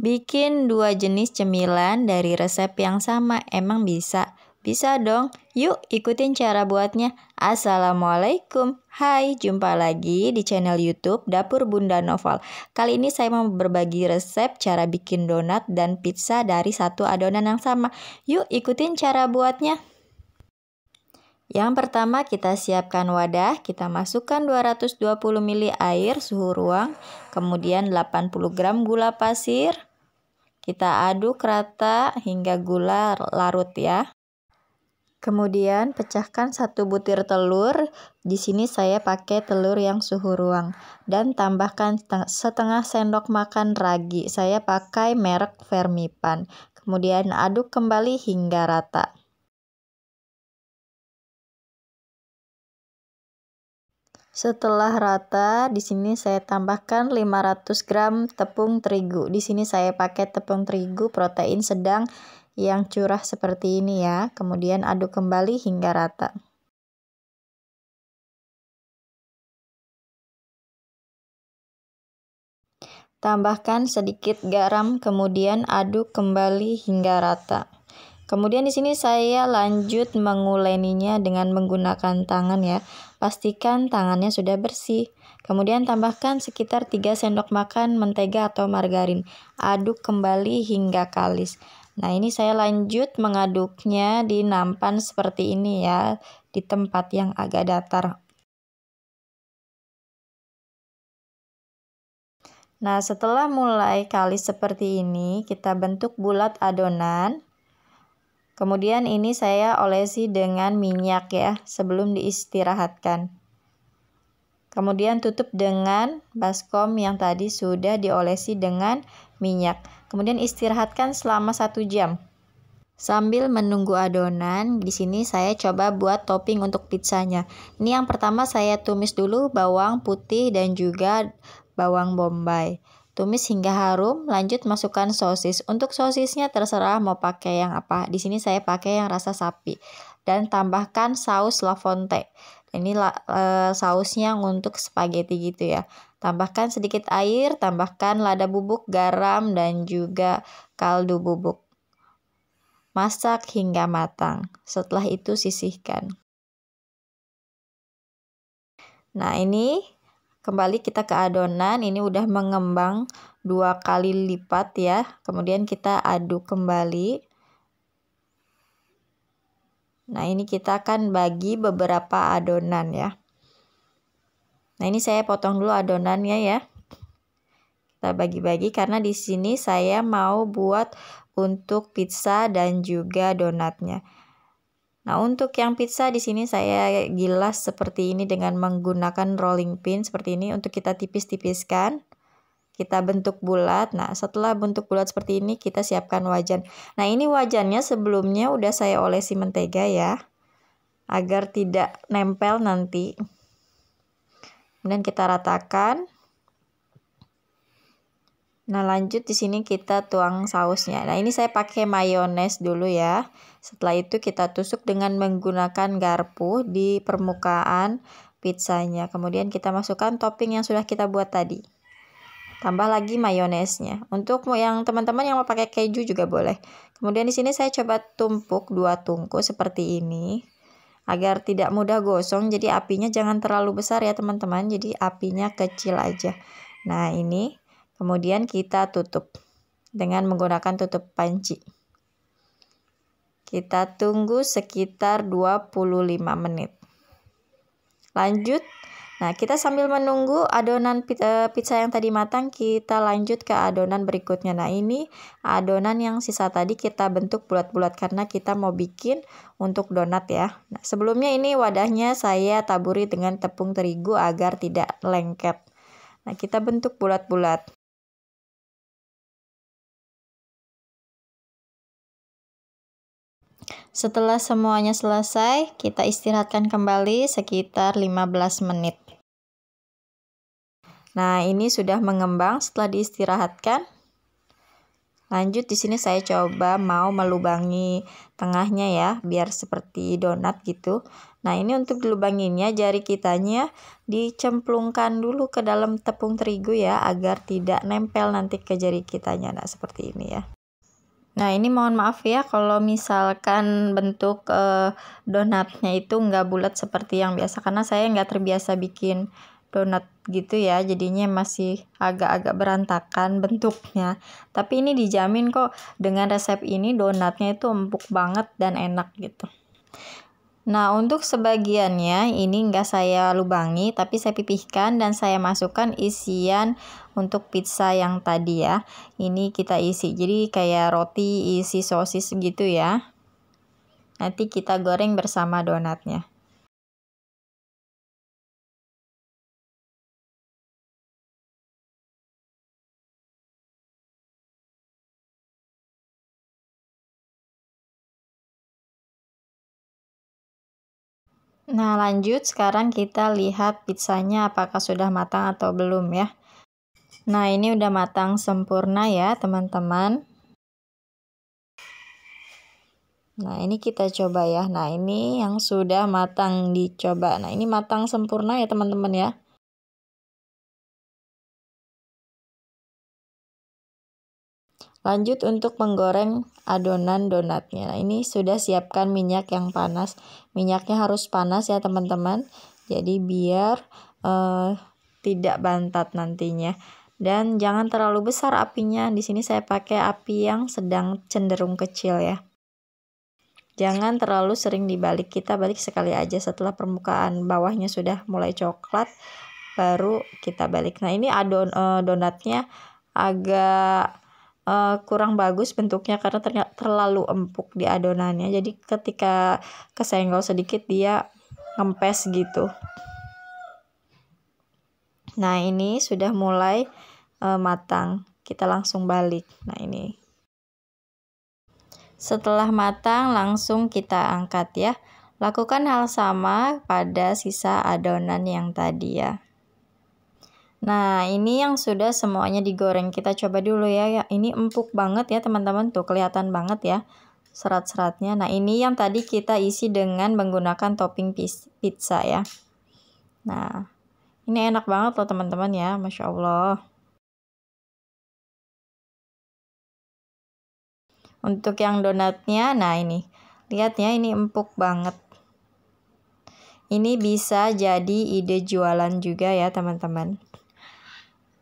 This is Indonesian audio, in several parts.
Bikin 2 jenis cemilan dari resep yang sama, emang bisa? Bisa dong. Yuk ikutin cara buatnya. Assalamualaikum. Hai, jumpa lagi di channel YouTube Dapur Bunda Noval. Kali ini saya mau berbagi resep cara bikin donat dan pizza dari satu adonan yang sama. Yuk ikutin cara buatnya. Yang pertama kita siapkan wadah, kita masukkan 220 ml air suhu ruang, kemudian 80 gram gula pasir. Kita aduk rata hingga gula larut ya. Kemudian pecahkan 1 butir telur. Di sini saya pakai telur yang suhu ruang dan tambahkan setengah sendok makan ragi. Saya pakai merek Fermipan. Kemudian aduk kembali hingga rata. Setelah rata, di sini saya tambahkan 500 gram tepung terigu. Di sini saya pakai tepung terigu protein sedang yang curah seperti ini ya. Kemudian aduk kembali hingga rata. Tambahkan sedikit garam, kemudian aduk kembali hingga rata. Kemudian di sini saya lanjut menguleninya dengan menggunakan tangan ya. Pastikan tangannya sudah bersih. Kemudian tambahkan sekitar 3 sendok makan mentega atau margarin. Aduk kembali hingga kalis. Nah, ini saya lanjut mengaduknya di nampan seperti ini ya, di tempat yang agak datar. Nah, setelah mulai kalis seperti ini, kita bentuk bulat adonan. Kemudian ini saya olesi dengan minyak ya, sebelum diistirahatkan. Kemudian tutup dengan baskom yang tadi sudah diolesi dengan minyak. Kemudian istirahatkan selama 1 jam. Sambil menunggu adonan, di sini saya coba buat topping untuk pizzanya. Ini yang pertama saya tumis dulu bawang putih dan juga bawang bombay. Tumis hingga harum, lanjut masukkan sosis. Untuk sosisnya terserah mau pakai yang apa. Di sini saya pakai yang rasa sapi. Dan tambahkan saus La Fonte. Ini sausnya untuk spaghetti gitu ya. Tambahkan sedikit air, tambahkan lada bubuk, garam, dan juga kaldu bubuk. Masak hingga matang. Setelah itu sisihkan. Nah, ini kembali kita ke adonan, ini udah mengembang 2 kali lipat ya. Kemudian kita aduk kembali. Nah, ini kita akan bagi beberapa adonan ya. Nah, ini saya potong dulu adonannya ya. Kita bagi-bagi karena di sini saya mau buat untuk pizza dan juga donatnya. Nah, untuk yang pizza di sini saya gilas seperti ini dengan menggunakan rolling pin seperti ini untuk kita tipis-tipiskan. Kita bentuk bulat. Nah, setelah bentuk bulat seperti ini kita siapkan wajan. Nah, ini wajannya sebelumnya udah saya olesi mentega ya, agar tidak nempel nanti. Kemudian kita ratakan. Nah, lanjut di sini kita tuang sausnya. Nah, ini saya pakai mayones dulu ya. Setelah itu kita tusuk dengan menggunakan garpu di permukaan pizzanya. Kemudian kita masukkan topping yang sudah kita buat tadi. Tambah lagi mayonesnya. Untuk yang teman-teman yang mau pakai keju juga boleh. Kemudian di sini saya coba tumpuk 2 tungku seperti ini. Agar tidak mudah gosong, jadi apinya jangan terlalu besar ya teman-teman. Jadi apinya kecil aja. Nah, ini. Kemudian kita tutup dengan menggunakan tutup panci. Kita tunggu sekitar 25 menit. Lanjut. Nah, kita sambil menunggu adonan pizza yang tadi matang, kita lanjut ke adonan berikutnya. Nah, ini adonan yang sisa tadi kita bentuk bulat-bulat karena kita mau bikin untuk donat ya. Nah, sebelumnya ini wadahnya saya taburi dengan tepung terigu agar tidak lengket. Nah, kita bentuk bulat-bulat. Setelah semuanya selesai, kita istirahatkan kembali sekitar 15 menit. Nah, ini sudah mengembang setelah diistirahatkan. Lanjut di sini saya coba mau melubangi tengahnya ya, biar seperti donat gitu. Nah, ini untuk dilubanginnya jari kitanya dicemplungkan dulu ke dalam tepung terigu ya, agar tidak nempel nanti ke jari kitanya. Nah, seperti ini ya. Nah, ini mohon maaf ya kalau misalkan bentuk donatnya itu nggak bulat seperti yang biasa, karena saya nggak terbiasa bikin donat gitu ya, jadinya masih agak-agak berantakan bentuknya. Tapi ini dijamin kok dengan resep ini donatnya itu empuk banget dan enak gitu. Nah, untuk sebagiannya ini enggak saya lubangi, tapi saya pipihkan dan saya masukkan isian untuk pizza yang tadi ya. Ini kita isi, jadi kayak roti isi sosis gitu ya. Nanti kita goreng bersama donatnya. Nah, lanjut sekarang kita lihat pizzanya apakah sudah matang atau belum ya. Nah, ini udah matang sempurna ya, teman-teman. Nah, ini kita coba ya. Nah, ini yang sudah matang dicoba. Nah, ini matang sempurna ya, teman-teman ya. Lanjut untuk menggoreng adonan donatnya. Nah, ini sudah siapkan minyak yang panas. Minyaknya harus panas ya teman-teman. Jadi biar tidak bantat nantinya. Dan jangan terlalu besar apinya. Di sini saya pakai api yang sedang cenderung kecil ya. Jangan terlalu sering dibalik. Kita balik sekali aja setelah permukaan bawahnya sudah mulai coklat, baru kita balik. Nah, ini donatnya agak kurang bagus bentuknya karena terlalu empuk di adonannya, jadi ketika kesenggol sedikit dia ngempes gitu. Nah, ini sudah mulai matang, kita langsung balik. Nah, ini setelah matang langsung kita angkat ya. Lakukan hal sama pada sisa adonan yang tadi ya. Nah, ini yang sudah semuanya digoreng. Kita coba dulu ya. Ini empuk banget ya teman-teman. Tuh kelihatan banget ya serat-seratnya. Nah, ini yang tadi kita isi dengan menggunakan topping pizza ya. Nah, ini enak banget loh teman-teman ya. Masya Allah. Untuk yang donatnya, nah ini. Lihat ya, ini empuk banget. Ini bisa jadi ide jualan juga ya teman-teman.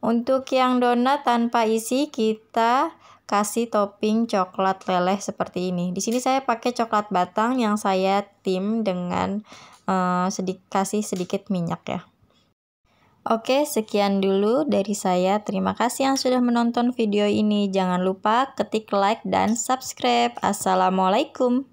Untuk yang donat tanpa isi, kita kasih topping coklat leleh seperti ini. Di sini saya pakai coklat batang yang saya tim dengan kasih sedikit minyak ya. Oke, sekian dulu dari saya. Terima kasih yang sudah menonton video ini. Jangan lupa ketik like dan subscribe. Assalamualaikum.